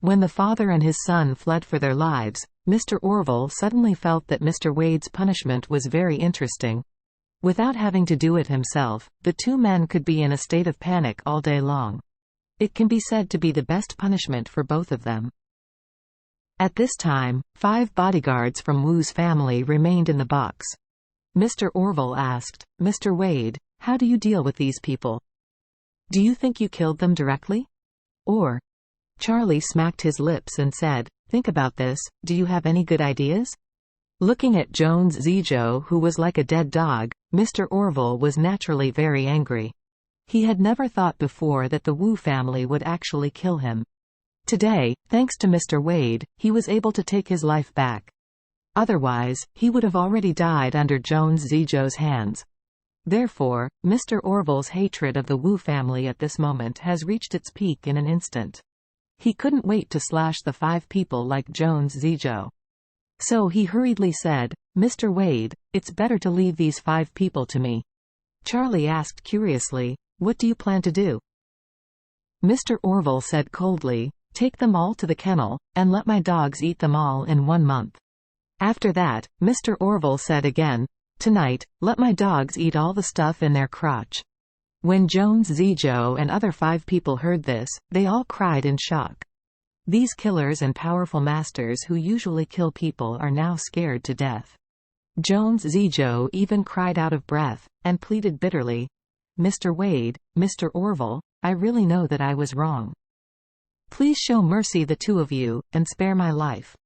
When the father and his son fled for their lives, Mr. Orville suddenly felt that Mr. Wade's punishment was very interesting. Without having to do it himself, the two men could be in a state of panic all day long. It can be said to be the best punishment for both of them. At this time, 5 bodyguards from Wu's family remained in the box. Mr. Orville asked, "Mr. Wade, how do you deal with these people? Do you think you killed them directly? Or?" Charlie smacked his lips and said, "Think about this, do you have any good ideas?" Looking at Jones Zijo, who was like a dead dog, Mr. Orville was naturally very angry. He had never thought before that the Wu family would actually kill him. Today, thanks to Mr. Wade, he was able to take his life back. Otherwise, he would have already died under Jones Zijo's hands. Therefore, Mr. Orville's hatred of the Wu family at this moment has reached its peak in an instant. He couldn't wait to slash the 5 people like Jones Zijo. So he hurriedly said, "Mr. Wade, it's better to leave these 5 people to me." Charlie asked curiously, "What do you plan to do?" Mr. Orville said coldly, "Take them all to the kennel, and let my dogs eat them all in 1 month." After that, Mr. Orville said again, "Tonight, let my dogs eat all the stuff in their crotch." When Jones Zijo and other 5 people heard this, they all cried in shock. These killers and powerful masters who usually kill people are now scared to death. Jones Zijo even cried out of breath, and pleaded bitterly, "Mr. Wade, Mr. Orville, I really know that I was wrong. Please show mercy the 2 of you, and spare my life."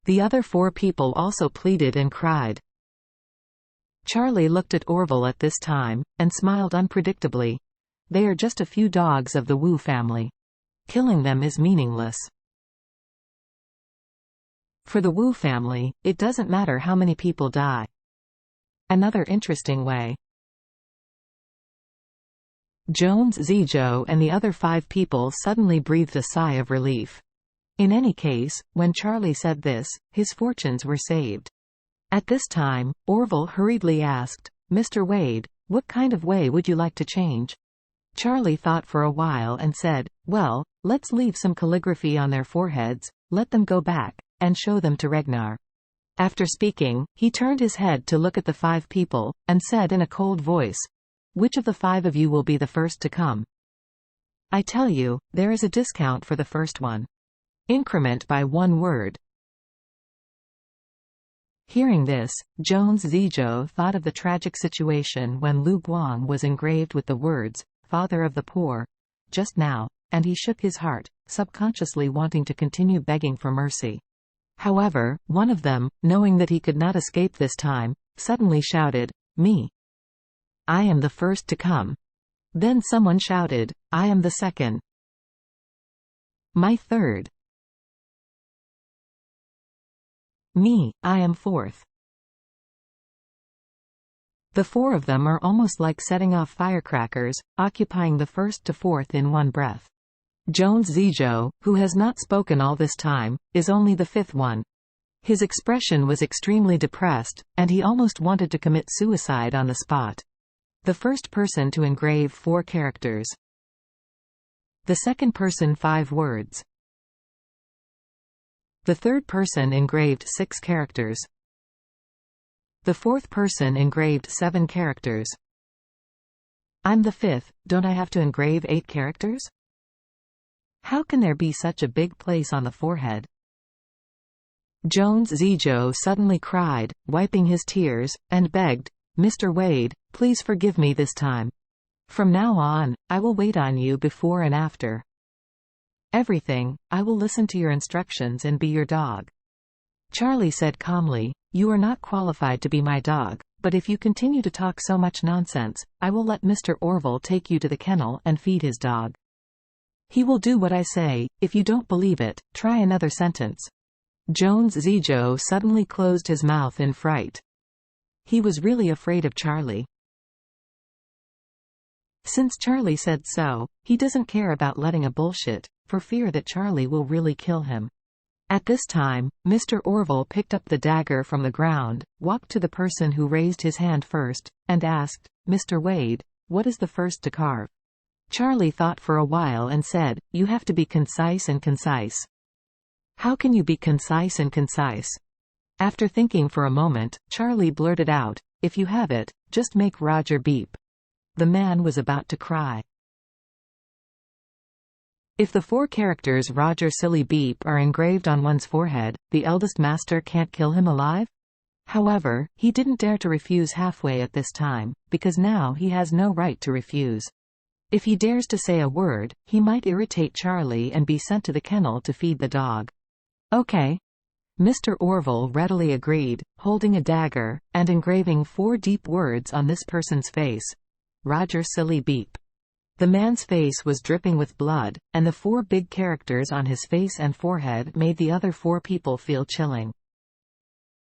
The other 4 people also pleaded and cried. Charlie looked at Orville at this time, and smiled unpredictably. They are just a few dogs of the Wu family. Killing them is meaningless. For the Wu family, it doesn't matter how many people die. Another interesting way. Jones Zijo and the other 5 people suddenly breathed a sigh of relief. In any case, when Charlie said this, his fortunes were saved. At this time, Orville hurriedly asked, "Mr. Wade, what kind of way would you like to change?" Charlie thought for a while and said, "Well, let's leave some calligraphy on their foreheads, let them go back, and show them to Regnar." After speaking, he turned his head to look at the 5 people, and said in a cold voice, "Which of the 5 of you will be the first to come? I tell you, there is a discount for the first one. Increment by 1 word." Hearing this, Jones Zijo thought of the tragic situation when Lu Guang was engraved with the words, "Father of the Poor," just now, and he shook his heart, subconsciously wanting to continue begging for mercy. However, one of them, knowing that he could not escape this time, suddenly shouted, "Me! I am the first to come." Then someone shouted, "I am the second. My third. Me, I am fourth." The 4 of them are almost like setting off firecrackers, occupying the first to fourth in one breath. Jones Zijo, who has not spoken all this time, is only the 5th one. His expression was extremely depressed, and he almost wanted to commit suicide on the spot. The first person to engrave 4 characters. The second person 5 words. The third person engraved 6 characters. The 4th person engraved 7 characters. I'm the 5th, don't I have to engrave 8 characters? How can there be such a big place on the forehead? Jones Zijo suddenly cried, wiping his tears, and begged, "Mr. Wade, please forgive me this time. From now on, I will wait on you before and after everything. I will listen to your instructions and be your dog." Charlie said calmly, "You are not qualified to be my dog, but if you continue to talk so much nonsense, I will let Mr. Orville take you to the kennel and feed his dog. He will do what I say. If you don't believe it, try another sentence." Jones Zijo suddenly closed his mouth in fright. He was really afraid of Charlie. Since Charlie said so, he doesn't care about letting a bullshit, for fear that Charlie will really kill him. At this time, Mr. Orville picked up the dagger from the ground, walked to the person who raised his hand first, and asked, "Mr. Wade, what is the first to carve?" Charlie thought for a while and said, "You have to be concise and concise." How can you be concise and concise? After thinking for a moment, Charlie blurted out, "If you have it, just make Roger beep." The man was about to cry. If the 4 characters Roger Silly Beep are engraved on one's forehead, the eldest master can't kill him alive? However, he didn't dare to refuse halfway at this time, because now he has no right to refuse. If he dares to say a word, he might irritate Charlie and be sent to the kennel to feed the dog. Okay. Mr. Orville readily agreed, holding a dagger, and engraving 4 deep words on this person's face. Roger Silly Beep. The man's face was dripping with blood, and the 4 big characters on his face and forehead made the other 4 people feel chilling.